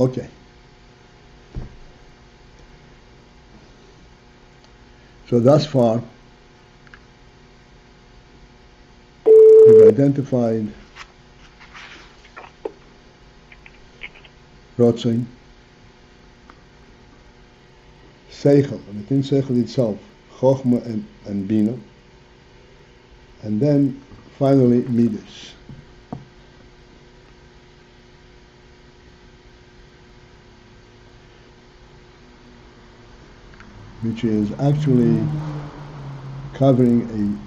Okay. So thus far, we've identified ratzon, seichel, and within seichel itself, chochmah and bina, and then finally midot, which is actually covering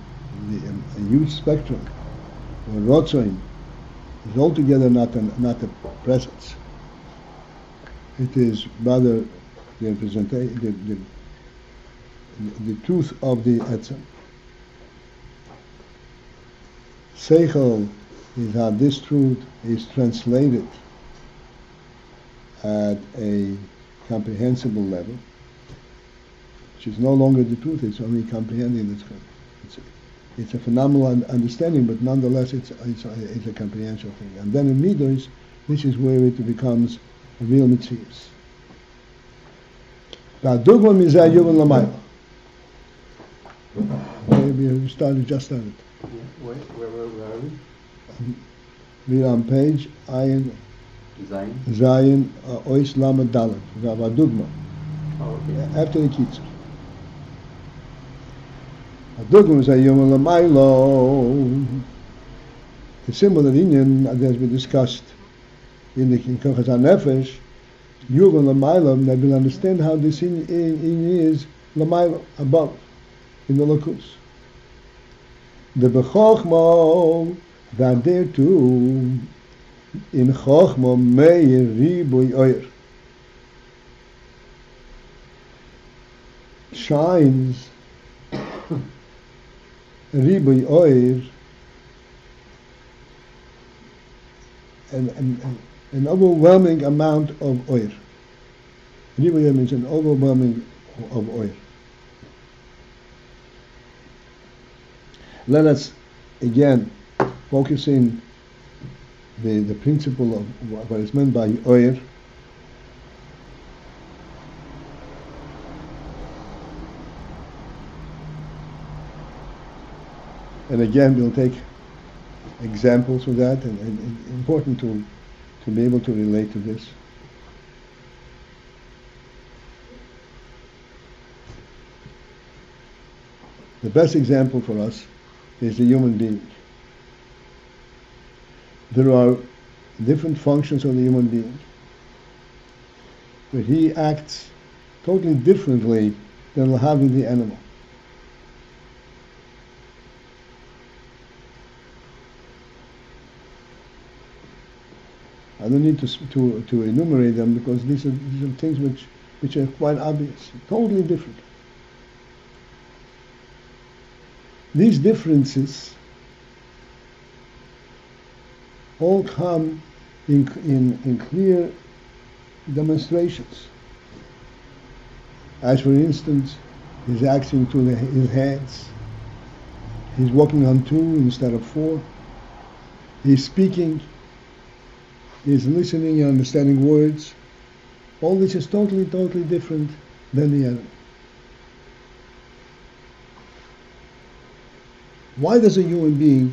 a huge spectrum, where ratzon is altogether not a presence. It is rather the representation, the truth of the etzem. Seichel is how this truth is translated at a comprehensible level, which is no longer the truth, it's only comprehending. It's a phenomenal understanding, but nonetheless it's a comprehension thing. And then in midot, this is where it becomes a real metzius. Vehadugmah mizeh yuvan lamayla. We just started. Where are we? We're on page AYIN Zayin Ois Lamed Dalet. Vehadugmah. Oh, okay. After the kitzur. Vehadugmah mizeh yuvan lamayla. The symbol of the inyan, as we discussed in the Kochas HaNefesh, Yuvan Lamayla, they will understand how this in is Lamayla, above, in the Lakus. The Chochmah, that there too, in Chochmah, Meir Riboy Oyer, shines Riboy Oyer, an overwhelming amount of oil. Riboy means an overwhelming of oil. Let us again focus in the principle of what is meant by oil. And again, we'll take examples of that, and important to be able to relate to this. The best example for us is the human being. There are different functions of the human being, but he acts totally differently than having the animal. I don't need to enumerate them, because these are things which are quite obvious, totally different. These differences all come in clear demonstrations. As for instance, he's acting to his hands. He's walking on 2 instead of 4. He's speaking. He's listening and understanding words. All this is totally different than the animal. Why does a human being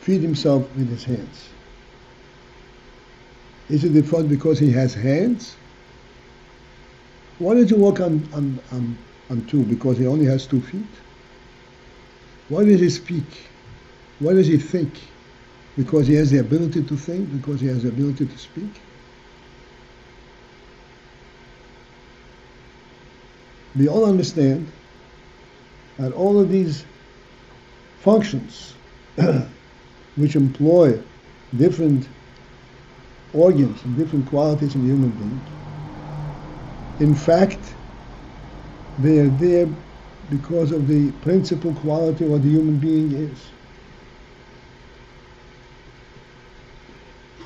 feed himself with his hands? Is it because he has hands? Why does he walk on 2? Because he only has 2 feet? Why does he speak? Why does he think? Because he has the ability to think? Because he has the ability to speak? We all understand that all of these functions which employ different organs and different qualities in the human being, in fact, they are there because of the principal quality of what the human being is.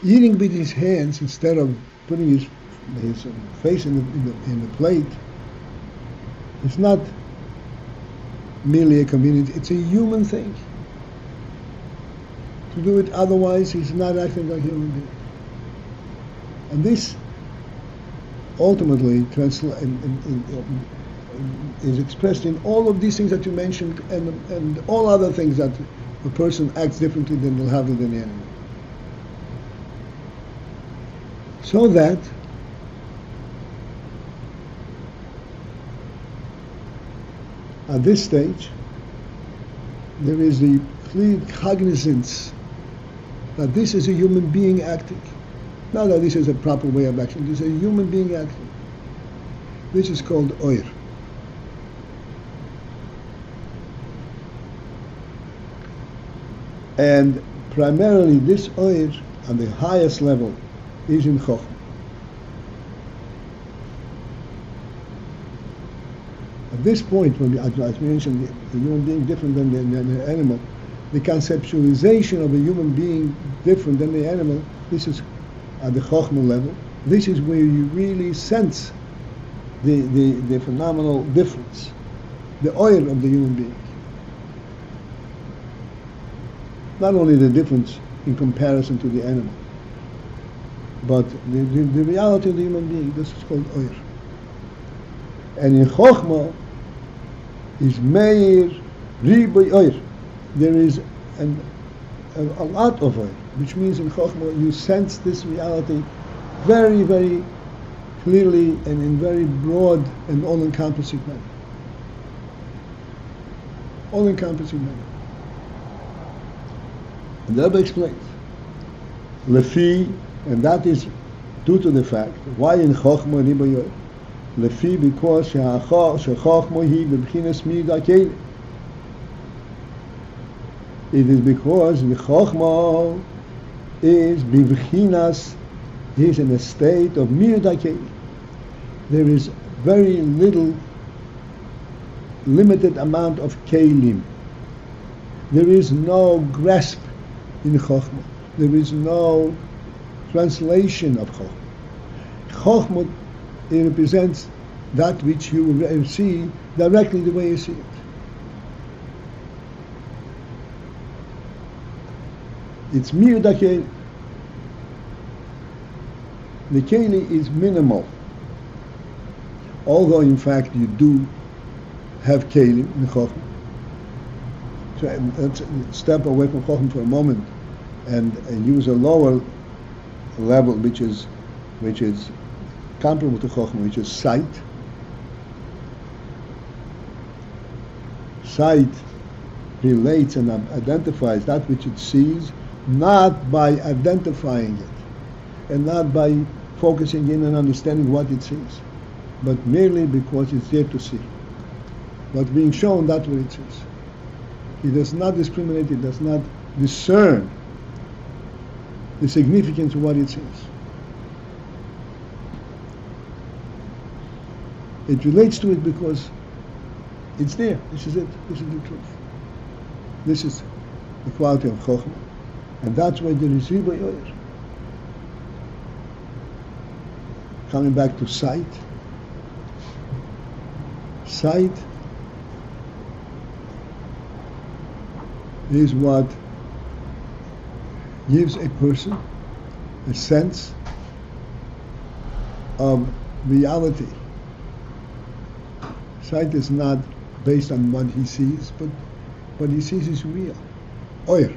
Eating with his hands instead of putting his face in the plate is not merely a convenience, it's a human thing. To do it otherwise, he's not acting like a human being. And this ultimately is expressed in all of these things that you mentioned, and all other things that a person acts differently than will have than the animal. So that at this stage there is the clear cognizance that this is a human being acting. Not that this is a proper way of action, this is a human being acting. This is called oir. And primarily this oir, on the highest level, is in Chochmah. At this point, when as mentioned, the human being different than the animal, the conceptualization of a human being different than the animal, this is at the Chochmah level. This is where you really sense the phenomenal difference, the oil of the human being. Not only the difference in comparison to the animal, but the reality of the human being. This is called oil. And in Chochmah is meir riboy oil. There is a lot of oil, which means in Chochmah you sense this reality very, very clearly and in very broad and all-encompassing manner. All-encompassing manner. And the Rebbe explains, Lefi, and that is due to the fact, why in Chochmah riboy oil? Lefi, because Chochmah hi b'bchinas midot kelim. It is because the Chochmah is b'bchinas, is in a state of midot kelim. There is very little, limited amount of kelim. There is no grasp in Chochmah. There is no translation of Chochmah. Chochmah, it represents that which you see directly the way you see it. It's midot kelim. The keli is minimal, although in fact you do have kelim in Chochmah. So let's step away from Chochmah for a moment and use a lower level, which is comparable to Chochmah, which is sight. Sight relates and identifies that which it sees, not by identifying it, and not by focusing in and understanding what it sees, but merely because it's there to see. What's being shown, that's what it sees. It does not discriminate, it does not discern the significance of what it sees. It relates to it because it's there. This is it. This is the truth. This is the quality of Chochmah. And that's why there is riboy oil. Coming back to sight. Sight is what gives a person a sense of reality. Sight is not based on what he sees, but what he sees is real. Oir.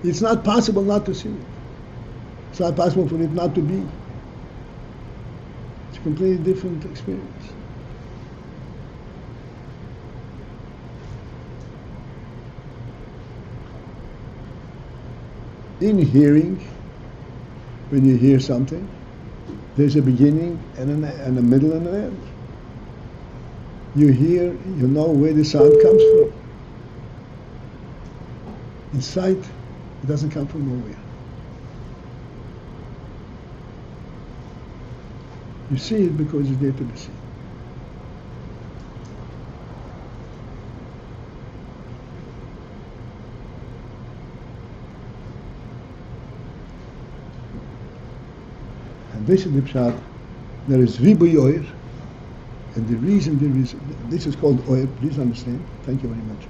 It's not possible not to see it. It's not possible for it not to be. It's a completely different experience. In hearing, when you hear something, there's a beginning and a middle and an end. You hear, you know where the sound comes from. In sight, it doesn't come from nowhere. You see it because it's there to be seen. And this is the pshat. There is riboy oil, and the reason there is, this is called oil, please understand, thank you very much.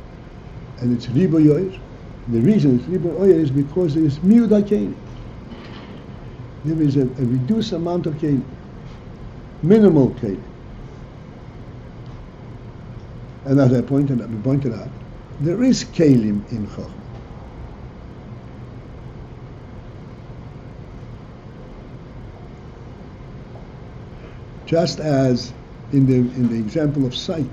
And it's riboy oil. The reason it's riboy oil is because there is midot kelim. There is a reduced amount of kelim, minimal kelim. And as we pointed out, there is kelim in Chochmah. Just as in the example of sight,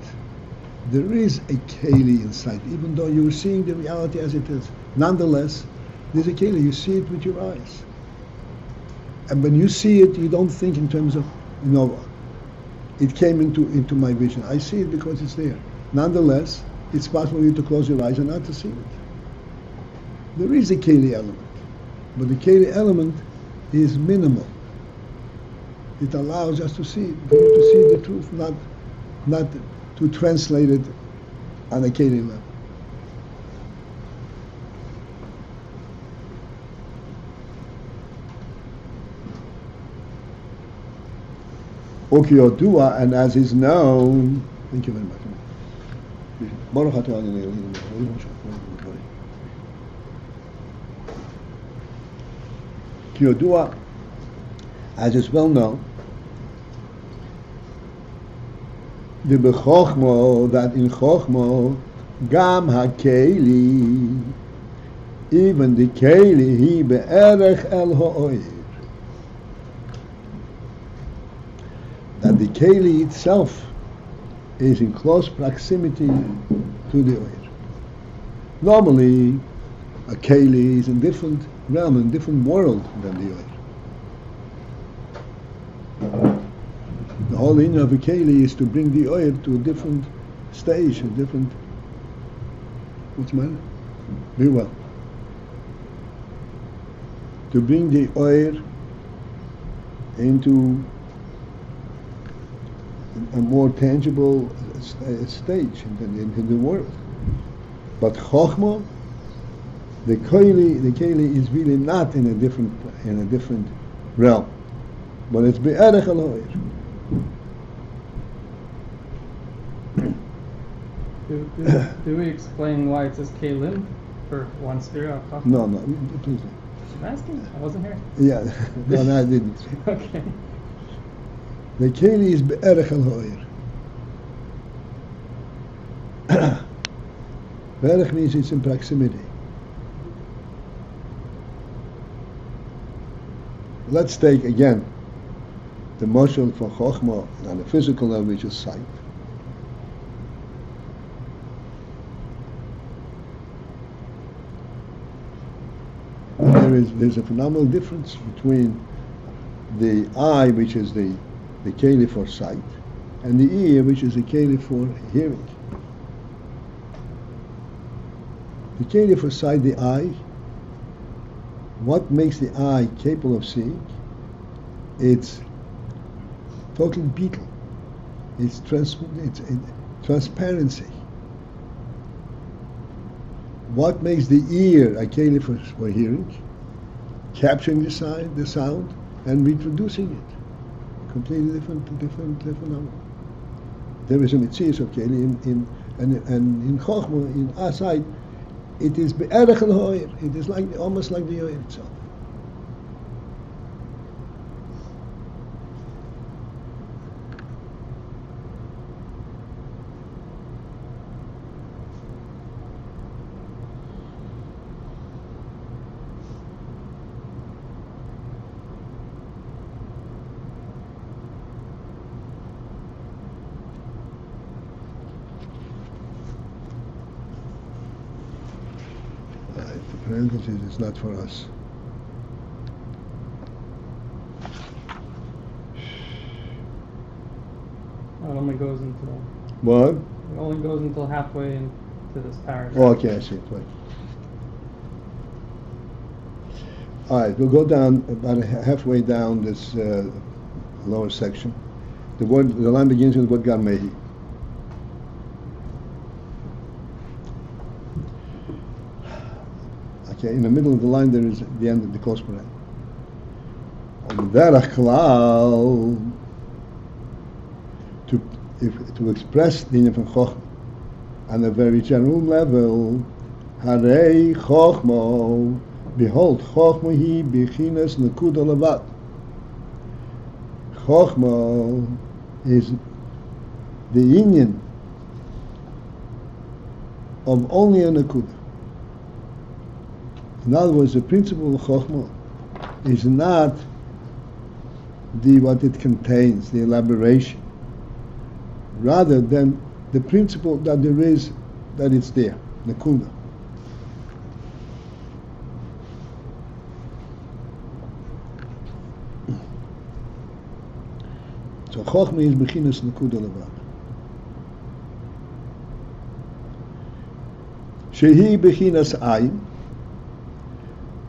there is a keli in sight, even though you're seeing the reality as it is. Nonetheless, there's a keli. You see it with your eyes, and when you see it, you don't think in terms of, it came into my vision. I see it because it's there. Nonetheless, it's possible for you to close your eyes and not to see it. There is a keli element, but the keli element is minimal. It allows us to see, for you to see the truth, not to translate it on a keli level. Ukiyodua, and as is known, thank you very much. Ukiyodua, as is well known, the b'chochmo, that in chochmo, gam ha-keli, even the keli, he be'erech el ha'oir. That the keli itself is in close proximity to the oir. Normally, a keli is in different realm, in different world than the oir. The whole inner of a keli is to bring the oil to a different stage, a different. What's the matter? Very well. To bring the oil into a more tangible stage into the world. But Chochmah, the keli is really not in a different realm, but it's be'erech al ha'oir. Do we explain why it says kelim for one sphere of Chochmah? No, please. I'm asking. I wasn't here. Yeah, no, I didn't. Okay. The keli is be'erech al ha'oir. Be'erech means it's in proximity. Let's take again the motion for Chochmah on the physical level, which is sight. There's a phenomenal difference between the eye, which is the keli for sight, and the ear, which is the keli for hearing. The keli for sight, the eye, what makes the eye capable of seeing? It's total beetle. It's transparency. What makes the ear a keli for hearing? Capturing the sound and reproducing it. Completely different phenomenon. There is a mitzvah of keli in Chochmah, in Asai, it is be'erech al ha'oir. It is almost like the oir itself. Parentheses is not for us. It only goes until. What? It only goes until halfway into this paragraph. Oh, okay, I see. Right. All right, we'll go down about halfway down this lower section. The line begins with the word Garmehi. Okay, in the middle of the line there is the end of the close parenthesis. To express the inner from Chochmah on a very general level, Harei Chochmah, behold, Chochmah hi bichinas nekuda levat. Chochmah is the union of only a Nakuda. In other words, the principle of Chochmah is not what it contains, the elaboration, rather than the principle that there is, that it's there, Nakuda. So Chochmah is bechinas Nakuda levad. Shehi bechinas AYIN,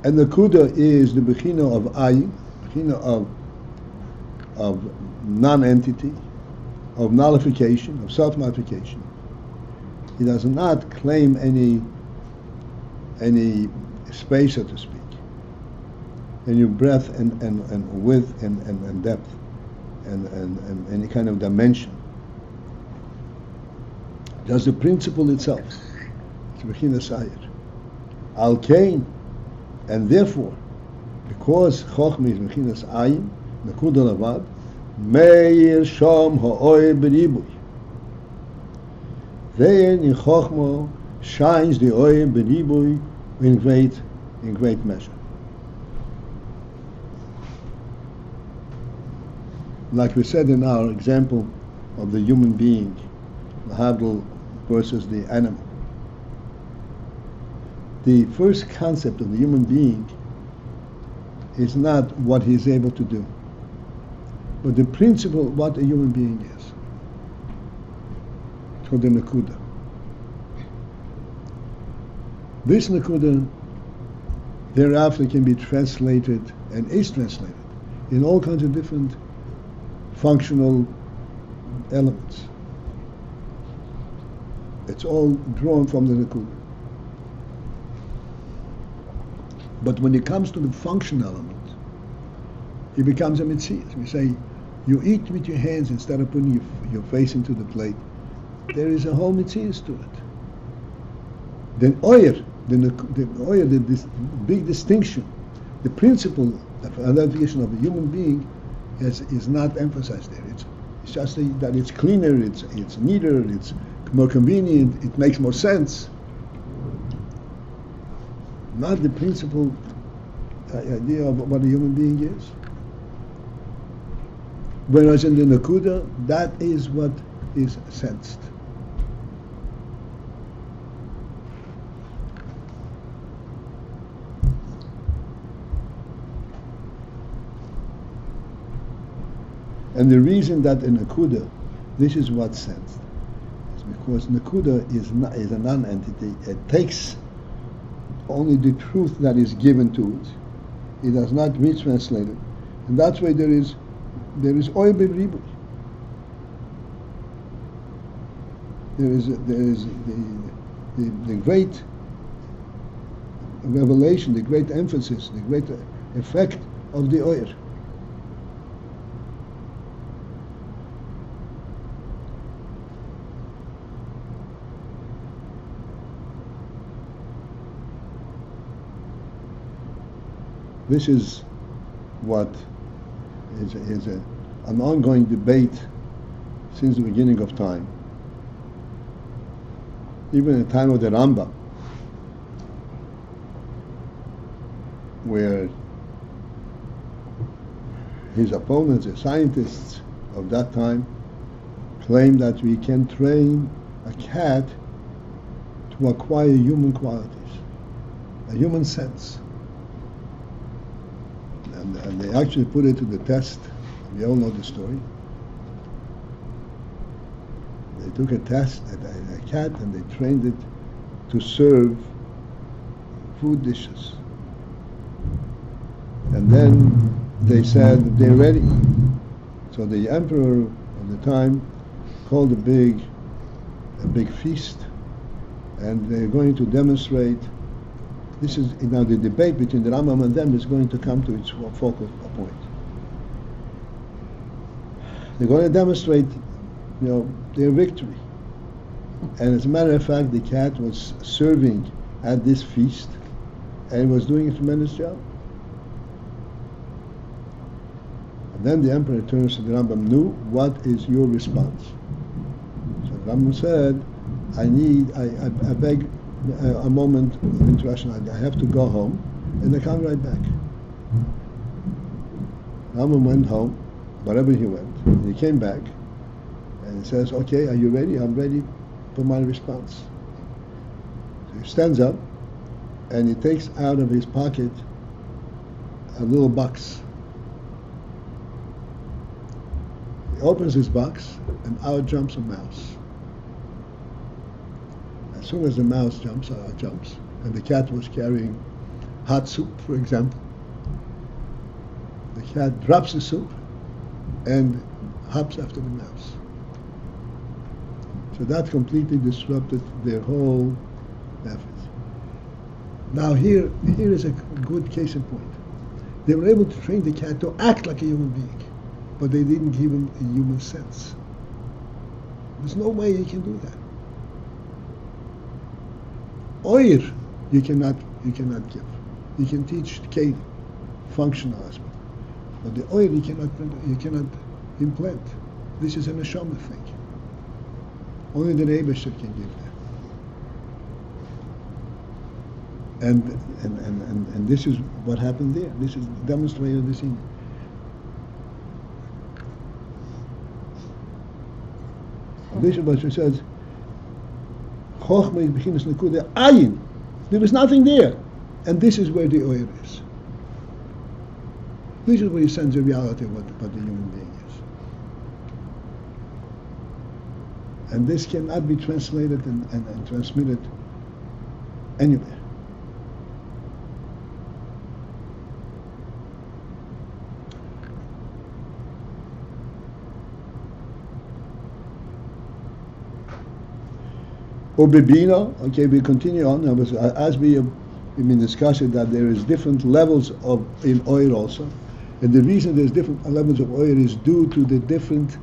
and Nakuda is the bechina of AYIN, bechina of non-entity, of nullification, of self-nullification. He does not claim any space, so to speak, any breadth and width and depth and any kind of dimension. Just the principle itself. It's bechina sayir. Al kain, and therefore, because Chochmah is bechinas AYIN, Nakuda levad, meir sham ha'oy b'ribui. There in Chochmah shines the oil b'ribui in great measure. Like we said in our example of the human being, the Havdil versus the animal. The first concept of the human being is not what he's able to do, but the principle of what a human being is. For the Nakuda. This Nakuda thereafter can be translated and is translated in all kinds of different functional elements. It's all drawn from the Nakuda. But when it comes to the function element, it becomes a mitzvah. We say, you eat with your hands instead of putting your face into the plate. There is a whole mitzvah to it. Then this big distinction, the principle of identification of a human being is not emphasized there. It's just that it's cleaner, it's neater, it's more convenient, it makes more sense. Not the principal idea of what a human being is. Whereas in the Nakuda, that is what is sensed. And the reason that in Nakuda, this is what's sensed, is because Nakuda is a non-entity. It takes only the truth that is given to it. It does not retranslate it. And that's why there is oil b'ribui. There is the great revelation, the great emphasis, the great effect of the oil. This is what is an ongoing debate since the beginning of time. Even in the time of the Rambam, where his opponents, the scientists of that time, claimed that we can train a cat to acquire human qualities, a human sense. And they actually put it to the test. We all know the story. They took a test at a cat and they trained it to serve food dishes. And then they said they're ready. So the emperor of the time called a big feast, and they're going to demonstrate. This is now the debate between the Rambam and them is going to come to its focal point. They're going to demonstrate, their victory. And as a matter of fact, the cat was serving at this feast and was doing a tremendous job. And then the emperor turns to the Rambam, "Nu, what is your response?" So the Rambam said, I beg a moment of interaction. I have to go home, and I come right back. Rambam went home, wherever he went, and he came back, and he says, "Okay, are you ready? I'm ready for my response." So he stands up, and he takes out of his pocket a little box. He opens his box, and out jumps a mouse. As soon as the mouse jumps, and the cat was carrying hot soup, for example, the cat drops the soup and hops after the mouse. So that completely disrupted their whole effort. Now here is a good case in point. They were able to train the cat to act like a human being, but they didn't give him a human sense. There's no way you can do that. Oir, you cannot give. You can teach K, functional aspect, but the oir you cannot implant. This is a neshama thing. Only the REBBE can give that. And this is what happened there. This is demonstrated this in. This is what she says. Chochmah is beginnes nekuda AYIN. There is nothing there, and this is where the oil is. This is where he sends the reality of what the human being is, and this cannot be translated and transmitted anywhere. Obebina, okay, we continue on. As we have been discussing that there is different levels in oil also, and the reason there's different levels of oil is due to the different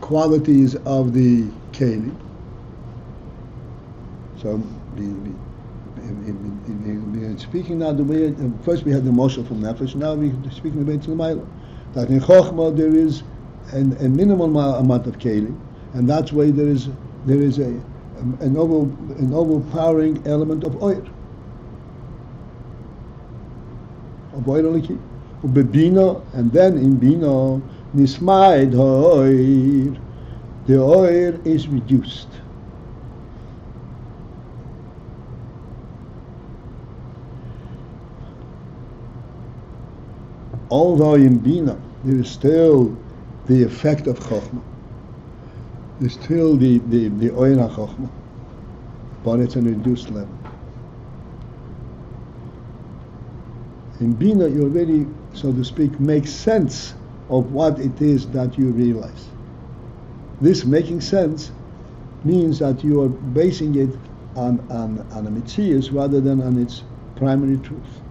qualities of the kelim. So, we're speaking now the way. First we had the moshel from Nefesh. Now we're speaking about the Ma'ila. That in Chochmah there is a minimal amount of kelim, and that's why there is an overpowering element of oil. Of oil only. Ubebina, and then in Bina, nismaid ha'oir, the oil is reduced. Although in Bina there is still the effect of Chochmah, there's still the oil of Chochmah, but it's a reduced level. In Bina, you already, so to speak, make sense of what it is that you realize. This making sense means that you are basing it on a mitzias rather than on its primary truth.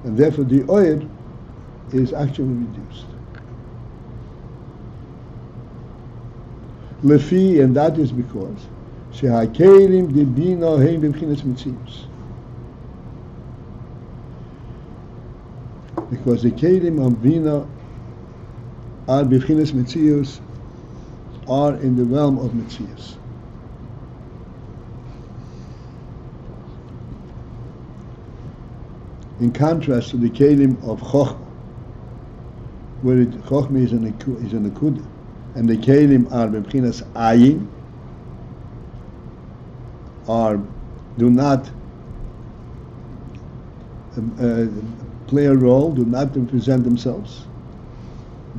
And therefore the oil is actually reduced. Lefi, and that is because shehakelim de bina heim b'bchinas mitzius. Because the kelim of bina are b'bchinas mitzius, are in the realm of mitzius. In contrast to the kelim of Chochmah, where Chochmah is in a kudah, and the kelim are b'bchinas AYIN, do not play a role, do not represent themselves.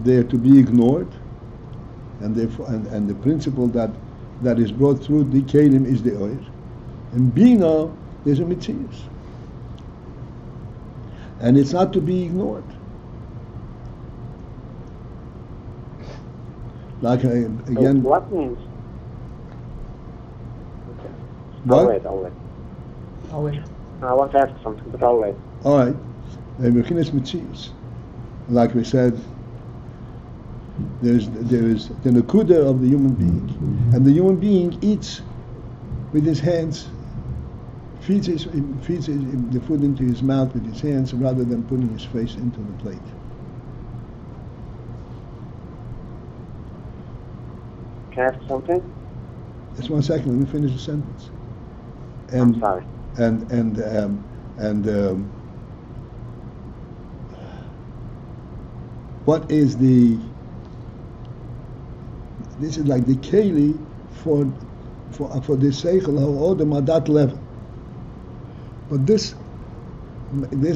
They are to be ignored, and therefore, and the principle that is brought through the kelim is the oil. In Bina, there's a mitzias, and it's not to be ignored. Like again. So what means? What? I'll wait. I want to ask something, but I'll wait. All right. Like we said, there is the nakuda of the human being, and the human being eats with his hands feeds the food into his mouth with his hands rather than putting his face into the plate. Can I ask something? Just 1 second, let me finish the sentence. I'm sorry. What is the? This is like the keli for the seichel ha'odem at that level. But this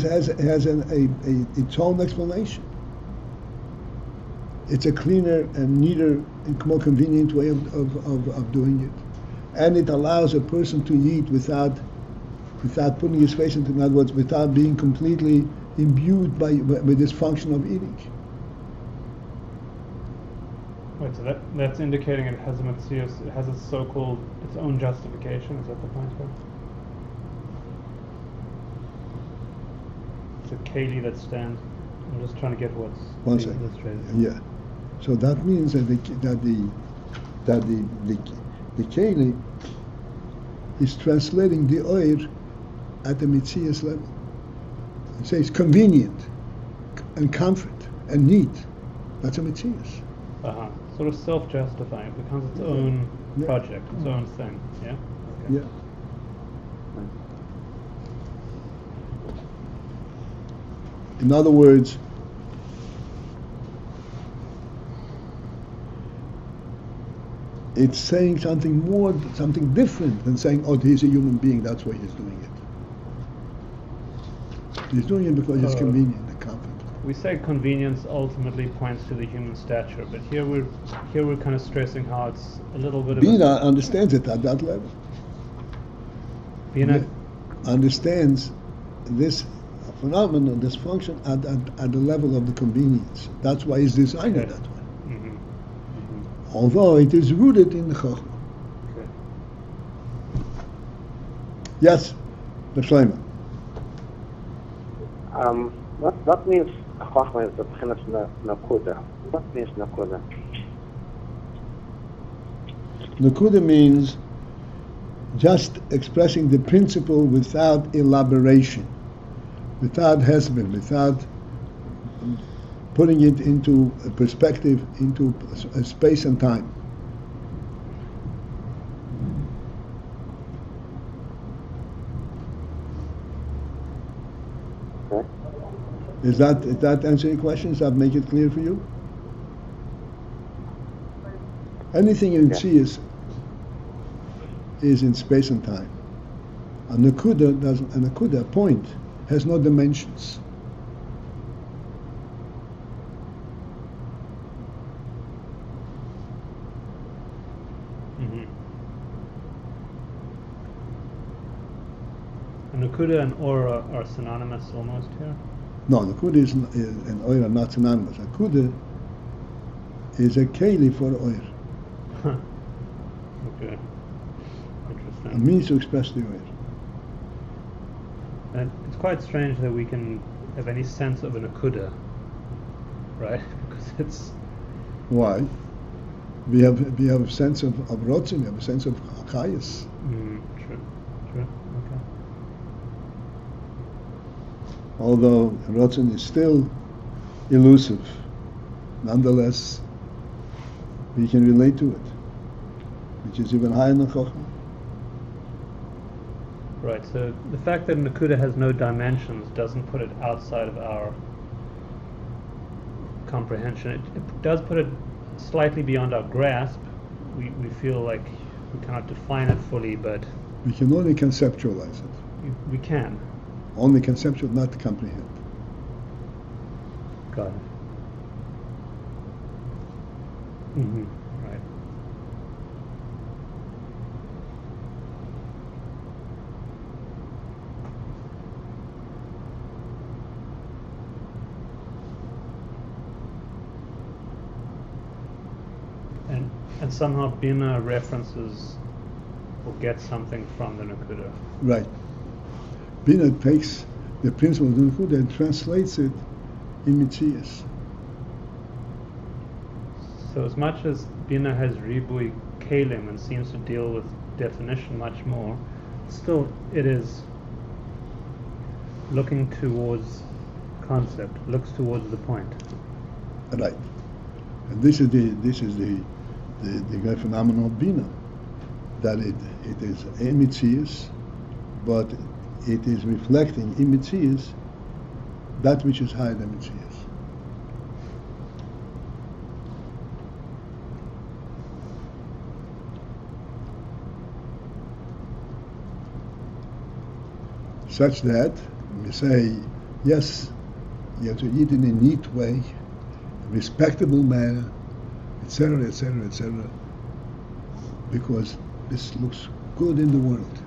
has its own explanation. It's a cleaner and neater and more convenient way of doing it, and it allows a person to eat without putting his face into, in other words, without being completely imbued with this function of eating. Wait, so that's indicating it has a metzius, it has its so-called, its own justification, is that the point here? It's a keli that stands. I'm just trying to get what's 1 being second. illustrated. Yeah. So that means that the keli is translating the oir at the mitzias level. It says convenient and comfort and neat. That's a mitzias. Sort of self-justifying. It becomes its own project, its own thing. Yeah. Okay. Yeah. In other words, it's saying something more, something different than saying, "Oh, he's a human being. That's why he's doing it." He's doing it because it's convenient and comfort. We say convenience ultimately points to the human stature, but here we're kind of stressing how it's a little bit of Bina understands it at that level. Bina understands this phenomenon, this function at the level of the convenience. That's why it's designed that way. Mm-hmm. Mm-hmm. Although it is rooted in the Chochmah. Okay. Yes, the Shlomo. What means Chochmah is the beginning of Nakuda? What means Nakuda? Nakuda means just expressing the principle without elaboration, without hesbon, without putting it into a perspective, into a space and time. Okay. Is that answer your question? Does that make it clear for you? Anything you see is in space and time. A nakuda doesn't. A nakuda, a point, has no dimensions. Mm-hmm. And nakuda and aura are synonymous almost here. No, nakuda and oir are not synonymous. Nakuda is a keli for oir. Huh. Okay. Interesting. It means to express the oir. And it's quite strange that we can have any sense of an akuda, right? Because it's... Why? We have a sense of ratzon, we have a sense of chayas. True, okay. Although ratzon is still elusive, nonetheless, we can relate to it, which is even higher than Chochmah. Right, so the fact that nakuda has no dimensions doesn't put it outside of our comprehension. It does put it slightly beyond our grasp. We feel like we cannot define it fully, but We can only conceptualize it. we can. Only conceptual, not comprehend. Got it. Mm-hmm. Right. And somehow Bina references or gets something from the Nakuda. Right. Bina takes the principle of the Nakuda and translates it in Mitzias. So as much as Bina has ribui kelim and seems to deal with definition much more, still it is looking towards concept, looks towards the point. Right. And this is the great phenomenon of Bina, that it is a Mitzias, but it is reflecting in Mitzias that which is higher than Mitzias. Such that we say, yes, you have to eat in a neat way, respectable manner, etc., etc., etc., because this looks good in the world.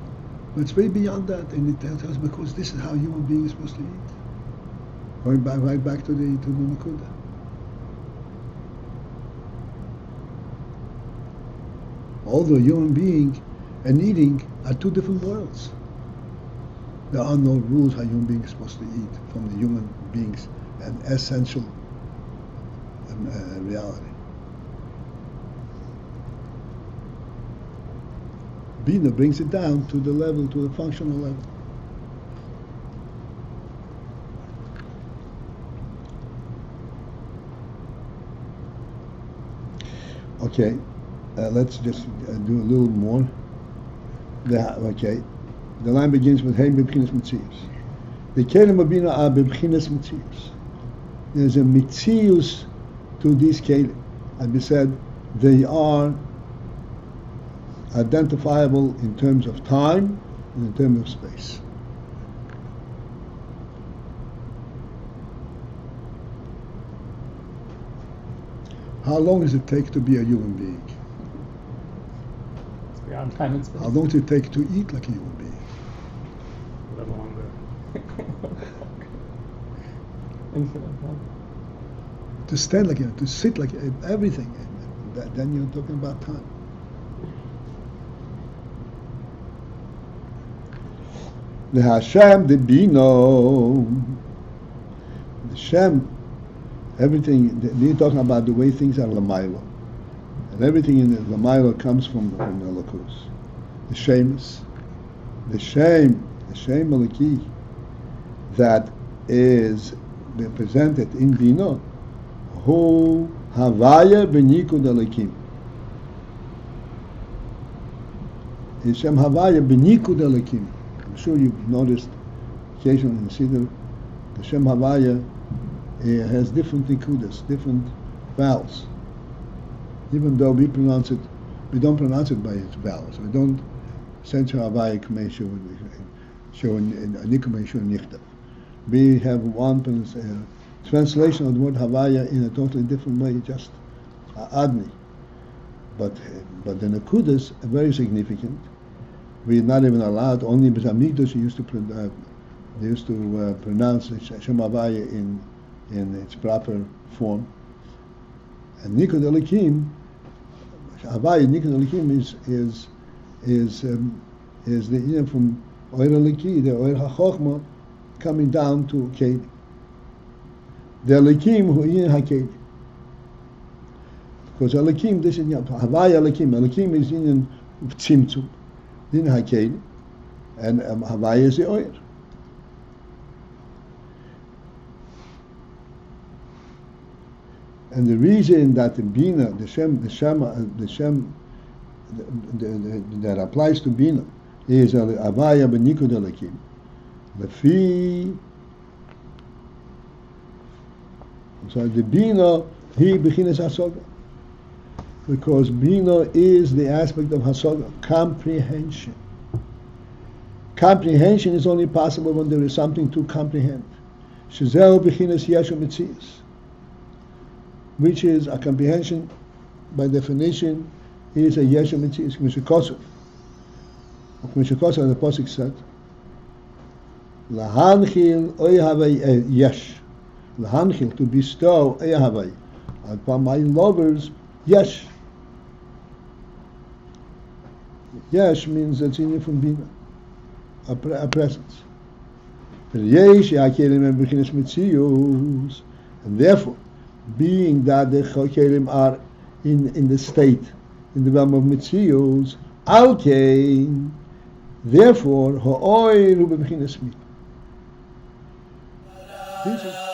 But it's way beyond that, and it tells us because this is how human beings are supposed to eat. Going back, right back to the Nakuda. Although human being and eating are two different worlds. There are no rules how human beings are supposed to eat from the human beings, an essential reality. Bina brings it down to the level, to the functional level. Okay, let's just do a little more. Okay, the line begins with Hey B'Bchinas Mitzius. The Kelim of Bina are B'Bchinas Mitzius. There's a Mitzius to these Kelim. As we said, they are identifiable in terms of time and in terms of space. How long does it take to be a human being? It's beyond time and space. How long does it take to eat like a human being? A little longer. Infinite time. To stand like to sit like everything. Then you're talking about time. The RASHAB, the Bino, the Shem, everything, they're talking about the way things are Lamaila. And everything in the Lamaila comes from the Lakus. The Shemus, the Shem Maliki, that is represented in Bino, Hu Havaya B'Nikud Elikim. Is Shem Havaya B'Nikud Elikim. I'm sure you've noticed occasionally in Siddur, the Shem Havaya has different nikudas, different vowels. Even though we don't pronounce it by its vowels. We don't send Havaya Kameshu Nichtav. We have one translation of the word Havaya in a totally different way, just Adni. But the nikudas are very significant. We're not even allowed, only with Amigdos used to pronounce Shem Havaya in its proper form. And Nikud Elikim, Havaya Nikud Elikim is the from Oir Eliki, the Oir HaChochmah, coming down to Keli. The Elikim who in HaKeli. Because Elikim, this is Havaya Elikim. Elikim is in Tzimtzum. In HaKeli, and Havaya is the oil. And the reason that the Bina, the Shem that applies to Bina is Havaya B'Nikud Elikim. Lefi, so the Bina, he B'Chinas Hasoga. Because Bina is the aspect of Hasoga, comprehension. Comprehension is only possible when there is something to comprehend. Shezeu B'Chinas Yeshu Mitzias, which is a comprehension, by definition, is a Yeshu Mitzias. K'mishikosov, the Pasuk said, Lahanchil Oyahavai Yesh. Lahanchil, to bestow Oyahavai upon my lovers, Yesh. Yesh means it's in from Bina, a presence. And therefore, being that the Kelim are in the state, in the realm of Mitzius, Alkein, Therefore, ha'oin hu b'bechinas mi. These are